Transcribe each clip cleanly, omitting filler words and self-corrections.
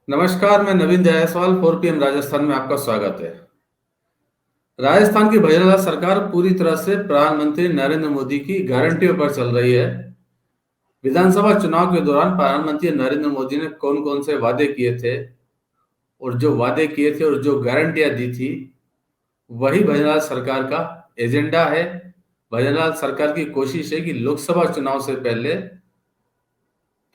नमस्कार, मैं नवीन जायसवाल 4PM राजस्थान में आपका स्वागत है। राजस्थान की भजनलाल सरकार पूरी तरह से प्रधानमंत्री नरेंद्र मोदी की गारंटियों पर चल रही है। विधानसभा चुनाव के दौरान प्रधानमंत्री नरेंद्र मोदी ने कौन-कौन से वादे किए थे और जो वादे किए थे और जो गारंटियां दी थी, वही भजनलाल सरकार का एजेंडा है। भजनलाल सरकार की कोशिश है कि लोकसभा चुनाव से पहले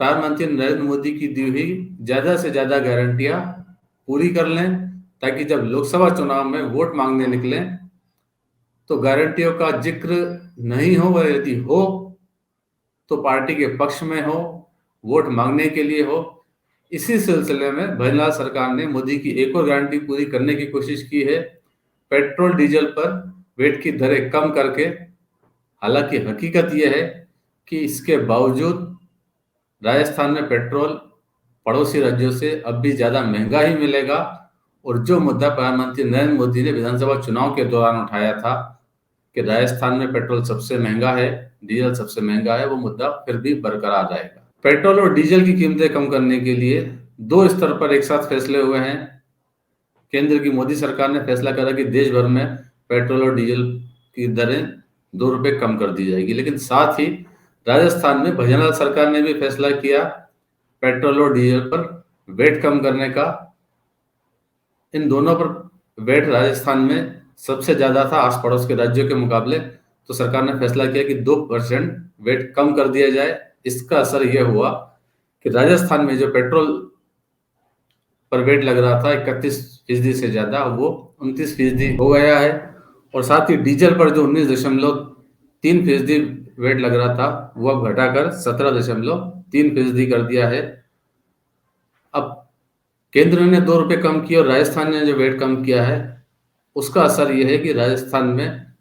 प्रधानमंत्री नरेंद्र मोदी की दी हुई ज्यादा से ज्यादा गारंटियां पूरी कर लें, ताकि जब लोकसभा चुनाव में वोट मांगने निकलें तो गारंटियों का जिक्र नहीं हो, व यदि हो तो पार्टी के पक्ष में हो, वोट मांगने के लिए हो। इसी सिलसिले में भजनलाल सरकार ने मोदी की एक और गारंटी पूरी करने की कोशिश की है। पेट्रोल डीजल पर वैट की दरें कम करके। हालांकि हकीकत यह है कि इसके बावजूद राजस्थान में पेट्रोल पड़ोसी राज्यों से अब भी ज्यादा महंगा ही मिलेगा। और जो मुद्दा प्रधानमंत्री नरेंद्र मोदी ने विधानसभा चुनाव के दौरान उठाया था कि राजस्थान में पेट्रोल सबसे महंगा है, डीजल सबसे महंगा है, वो मुद्दा फिर भी बरकरार रहेगा। पेट्रोल और डीजल की कीमतें कम करने के लिए दो स्तर पर एक साथ फैसले हुए हैं। केंद्र की मोदी सरकार ने फैसला करा कि देश भर में पेट्रोल और डीजल की दरें ₹2 कम कर दी जाएगी, लेकिन साथ ही राजस्थान में भजनलाल सरकार ने भी फैसला किया पेट्रोल और डीजल पर वैट कम करने का। इन दोनों पर वैट राजस्थान में सबसे ज्यादा था आस पड़ोस के राज्यों के मुकाबले, तो सरकार ने फैसला किया कि 2% वैट कम कर दिया जाए। इसका असर यह हुआ कि राजस्थान में जो पेट्रोल पर वैट लग रहा था 31% से ज्यादा, वो 29% हो गया है। और साथ ही डीजल पर जो 19.3% वैट लग रहा था, वो अब घटाकर 17.3% कर दिया है। अब केंद्र ने ₹2 कम किया और राजस्थान ने जो वैट कम किया है, उसका असर यह है कि राजस्थान में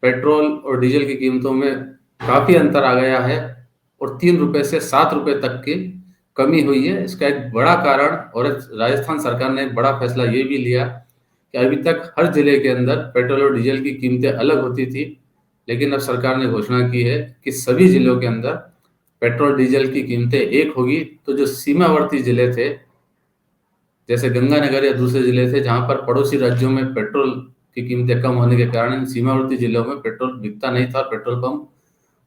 पेट्रोल और डीजल की कीमतों में काफी अंतर आ गया है और ₹3 से ₹7 तक की कमी हुई है। इसका एक बड़ा कारण, और राजस्थान सरकार ने एक बड़ा फैसला ये भी लिया कि अभी तक हर जिले के अंदर पेट्रोल और डीजल की कीमतें अलग होती थी, लेकिन अब सरकार ने घोषणा की है कि सभी जिलों के अंदर पेट्रोल डीजल की कीमतें एक होगी। तो जो सीमावर्ती जिले थे, जैसे गंगानगर या दूसरे जिले थे जहां पर पड़ोसी राज्यों में पेट्रोल की कीमतें कम होने के कारण इन सीमावर्ती जिलों में पेट्रोल बिकता नहीं था, पेट्रोल पंप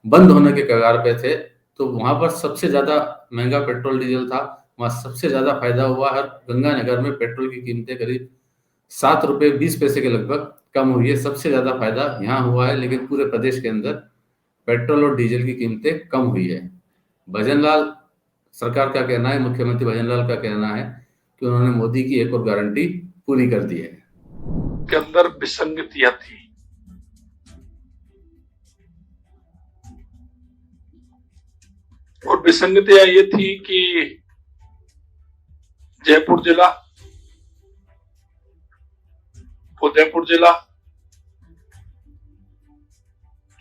बंद होने के कगार पे थे, तो वहां पर सबसे ज्यादा महंगा पेट्रोल डीजल था, वहां सबसे ज्यादा फायदा हुआ। हर गंगानगर में पेट्रोल की कीमतें करीब ₹7.20 के लगभग कम हुई है। सबसे ज्यादा फायदा यहाँ हुआ है, लेकिन पूरे प्रदेश के अंदर पेट्रोल और डीजल की कीमतें कम हुई है। भजनलाल सरकार का कहना है, मुख्यमंत्री भजनलाल का कहना है कि उन्होंने मोदी की एक और गारंटी पूरी कर दी है। के अंदर विसंगतियां थी। और विसंगतियां ये थी कि जयपुर जिला, उदयपुर जिला,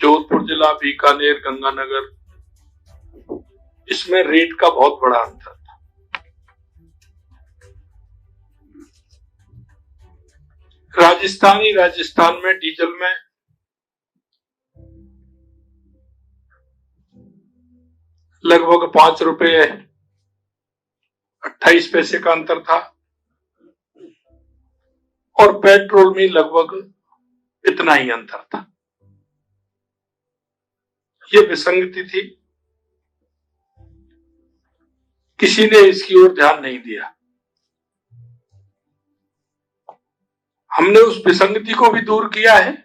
जोधपुर जिला, बीकानेर, गंगानगर, इसमें रेट का बहुत बड़ा अंतर था। राजस्थान में डीजल में लगभग ₹5.28 का अंतर था और पेट्रोल में लगभग इतना ही अंतर था। ये विसंगति थी, किसी ने इसकी ओर ध्यान नहीं दिया। हमने उस विसंगति को भी दूर किया है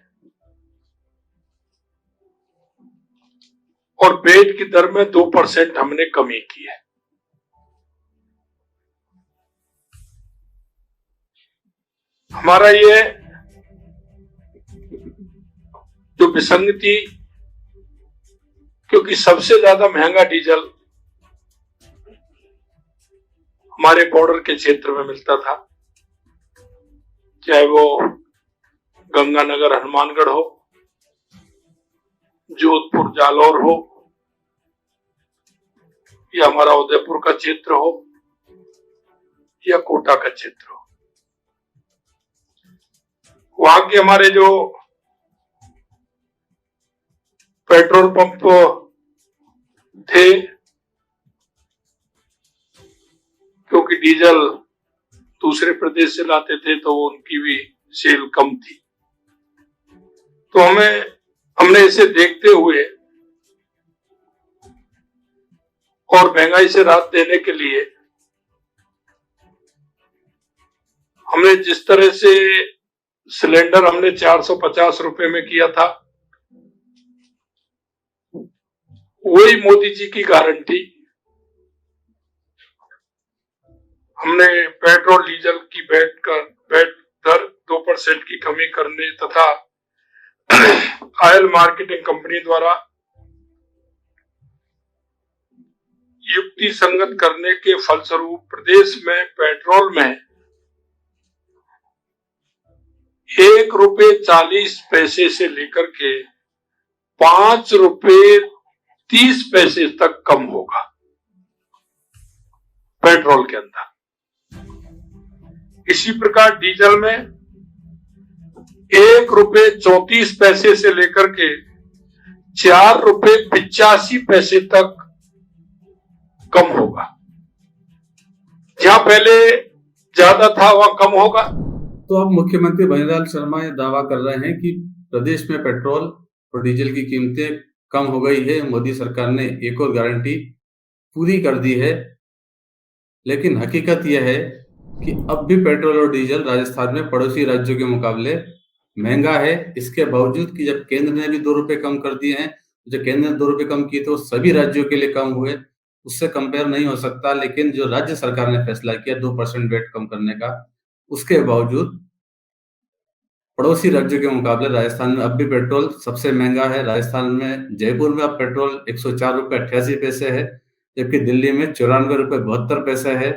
और वैट की दर में 2% हमने कमी की है। हमारा ये जो विसंगति, क्योंकि सबसे ज्यादा महंगा डीजल हमारे बॉर्डर के क्षेत्र में मिलता था, चाहे वो गंगानगर हनुमानगढ़ हो, जोधपुर जालौर हो, या हमारा उदयपुर का क्षेत्र हो, या कोटा का क्षेत्र हो। वहां के हमारे जो पेट्रोल पंप थे, क्योंकि डीजल दूसरे प्रदेश से लाते थे तो उनकी भी सेल कम थी। तो हमने इसे देखते हुए और महंगाई से राहत देने के लिए हमने जिस तरह से सिलेंडर हमने 450 रुपए में किया था, वही मोदी जी की गारंटी हमने पेट्रोल डीजल की वैट दर 2% की कमी करने तथा ऑयल मार्केटिंग कंपनी द्वारा युक्ति संगत करने के फलस्वरूप प्रदेश में पेट्रोल में 1.40 रुपए से लेकर के 5.30 रुपए तक कम होगा पेट्रोल के अंदर। इसी प्रकार डीजल में 1.34 रुपए से लेकर के 4.85 रुपए तक कम होगा। जहां पहले ज्यादा था वहां कम होगा। तो अब मुख्यमंत्री भंवरलाल शर्मा ये दावा कर रहे हैं कि प्रदेश में पेट्रोल और डीजल की कीमतें कम हो गई है। मोदी सरकार ने एक और गारंटी पूरी कर दी है। लेकिन हकीकत यह है कि अब भी पेट्रोल और डीजल राजस्थान में पड़ोसी राज्यों के मुकाबले महंगा है। इसके बावजूद कि जब केंद्र ने भी 2 रुपए कम कर दिए हैं, जो केंद्र ने 2 रुपए कम किए थे वो सभी राज्यों के लिए कम हुए, उससे कंपेयर नहीं हो सकता। लेकिन जो राज्य सरकार ने फैसला किया 2% वेट कम करने का, उसके बावजूद पड़ोसी राज्यों के मुकाबले राजस्थान में अब भी पेट्रोल सबसे महंगा है। राजस्थान में जयपुर में अब पेट्रोल 104.88 है, जबकि दिल्ली में 94.72 है,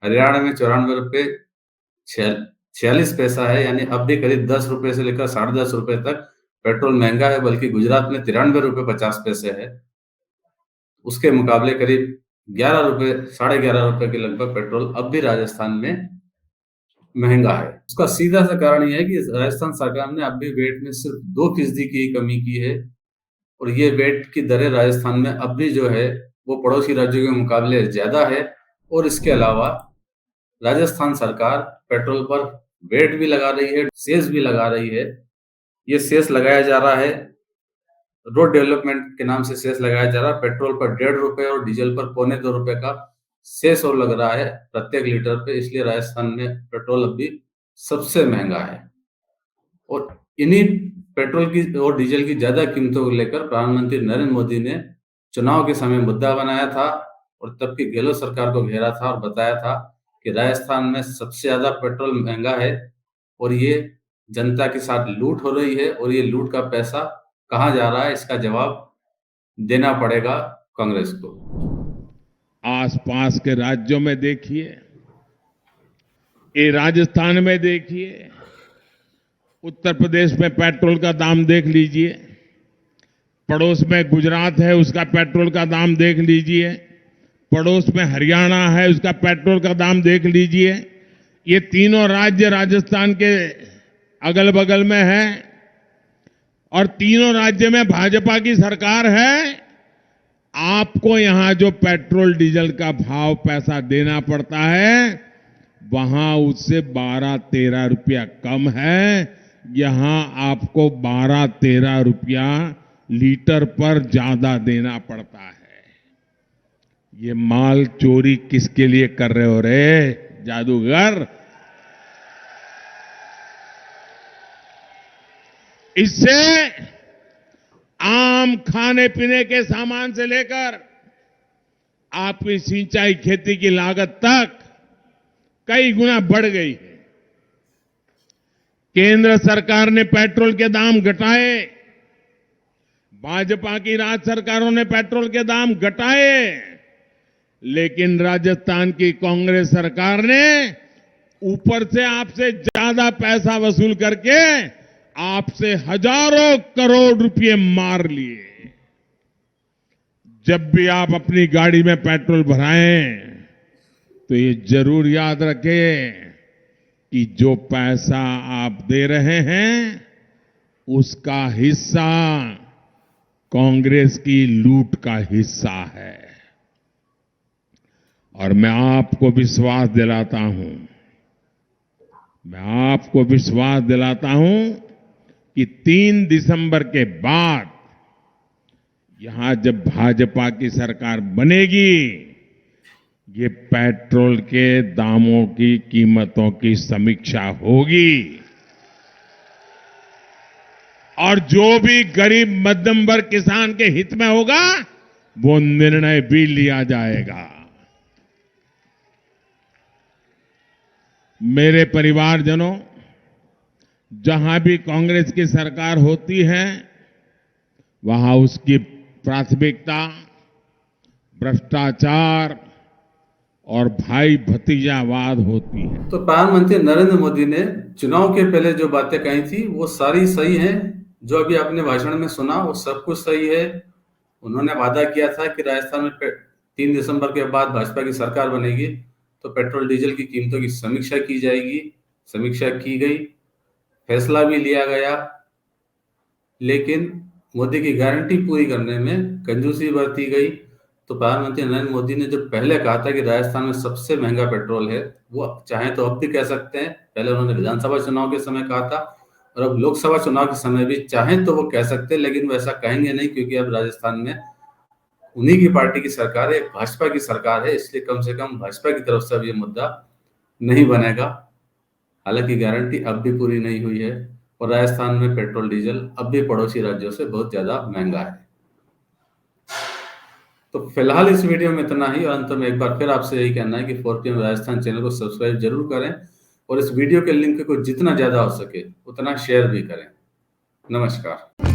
हरियाणा में 94.46 है। यानी अब भी करीब 10 रुपए से लेकर 10.5 रुपए तक पेट्रोल महंगा है। बल्कि गुजरात में 93.50 है। उसके मुकाबले करीब 11 रुपए, 11.5 रुपए के लगभग पेट्रोल अब भी राजस्थान में महंगा है। उसका सीधा सा कारण यह है कि राजस्थान सरकार ने अब भी वेट में सिर्फ 2% की कमी की है और ये वेट की दरें राजस्थान में अब भी जो है वो पड़ोसी राज्यों के मुकाबले ज्यादा है। और इसके अलावा राजस्थान सरकार पेट्रोल पर वेट भी लगा रही है, सेस भी लगा रही है। ये सेस लगाया जा रहा है, रोड डेवलपमेंट के नाम से सेस लगाया जा रहा है। पेट्रोल पर 1.5 रुपए और डीजल पर 2.25 रुपए का सेस और लग रहा है प्रत्येक लीटर पे। इसलिए राजस्थान में पेट्रोल अब भी सबसे महंगा है। और इन्हीं पेट्रोल की और डीजल की ज्यादा कीमतों को लेकर प्रधानमंत्री नरेंद्र मोदी ने चुनाव के समय मुद्दा बनाया था और तब की गहलोत सरकार को घेरा था और बताया था कि राजस्थान में सबसे ज्यादा पेट्रोल महंगा है और ये जनता के साथ लूट हो रही है और ये लूट का पैसा कहाँ जा रहा है, इसका जवाब देना पड़ेगा कांग्रेस को। आसपास के राज्यों में देखिए, ये राजस्थान में देखिए, उत्तर प्रदेश में पेट्रोल का दाम देख लीजिए, पड़ोस में गुजरात है उसका पेट्रोल का दाम देख लीजिए, पड़ोस में हरियाणा है उसका पेट्रोल का दाम देख लीजिए। ये तीनों राज्य राजस्थान के अगल बगल में है और तीनों राज्य में भाजपा की सरकार है। आपको यहां जो पेट्रोल डीजल का भाव पैसा देना पड़ता है वहां उससे 12-13 रुपया कम है। यहां आपको 12-13 रुपया लीटर पर ज्यादा देना पड़ता है। ये माल चोरी किसके लिए कर रहे हो रे जादूगर? इससे आम खाने पीने के सामान से लेकर आपकी सिंचाई खेती की लागत तक कई गुना बढ़ गई है। केंद्र सरकार ने पेट्रोल के दाम घटाए, भाजपा की राज्य सरकारों ने पेट्रोल के दाम घटाए, लेकिन राजस्थान की कांग्रेस सरकार ने ऊपर से आपसे ज्यादा पैसा वसूल करके आपसे हजारों करोड़ रुपए मार लिए। जब भी आप अपनी गाड़ी में पेट्रोल भराएं तो ये जरूर याद रखें कि जो पैसा आप दे रहे हैं उसका हिस्सा कांग्रेस की लूट का हिस्सा है। और मैं आपको विश्वास दिलाता हूं मैं आपको विश्वास दिलाता हूं कि 3 दिसंबर के बाद यहां जब भाजपा की सरकार बनेगी, ये पेट्रोल के दामों की कीमतों की समीक्षा होगी और जो भी गरीब मध्यम वर्ग किसान के हित में होगा वो निर्णय भी लिया जाएगा। मेरे परिवारजनों, जहां भी कांग्रेस की सरकार होती है वहां उसकी प्राथमिकता भ्रष्टाचार और भाई भतीजावाद होती है। तो प्रधानमंत्री नरेंद्र मोदी ने चुनाव के पहले जो बातें कही थी वो सारी सही हैं। जो अभी आपने भाषण में सुना वो सब कुछ सही है। उन्होंने वादा किया था कि राजस्थान में 3 दिसंबर के बाद भाजपा की सरकार बनेगी तो पेट्रोल डीजल की कीमतों की समीक्षा की जाएगी। समीक्षा की गई, फैसला भी लिया गया, लेकिन मोदी की गारंटी पूरी करने में कंजूसी बरती गई। तो प्रधानमंत्री नरेंद्र मोदी ने जो पहले कहा था कि राजस्थान में सबसे महंगा पेट्रोल है, वो चाहे तो अब भी कह सकते हैं। पहले उन्होंने विधानसभा चुनाव के समय कहा था और अब लोकसभा चुनाव के समय भी चाहे तो वो कह सकते हैं, लेकिन वो ऐसा कहेंगे नहीं क्योंकि अब राजस्थान में उन्हीं की पार्टी की सरकार है, भाजपा की सरकार है, इसलिए कम से कम भाजपा की तरफ से अब ये मुद्दा नहीं बनेगा। हालांकि गारंटी अब भी पूरी नहीं हुई है और राजस्थान में पेट्रोल डीजल अब भी पड़ोसी राज्यों से बहुत ज्यादा महंगा है। तो फिलहाल इस वीडियो में इतना ही और अंत में एक बार फिर आपसे यही कहना है कि 4PM राजस्थान चैनल को सब्सक्राइब जरूर करें और इस वीडियो के लिंक को जितना ज्यादा हो सके उतना शेयर भी करें। नमस्कार।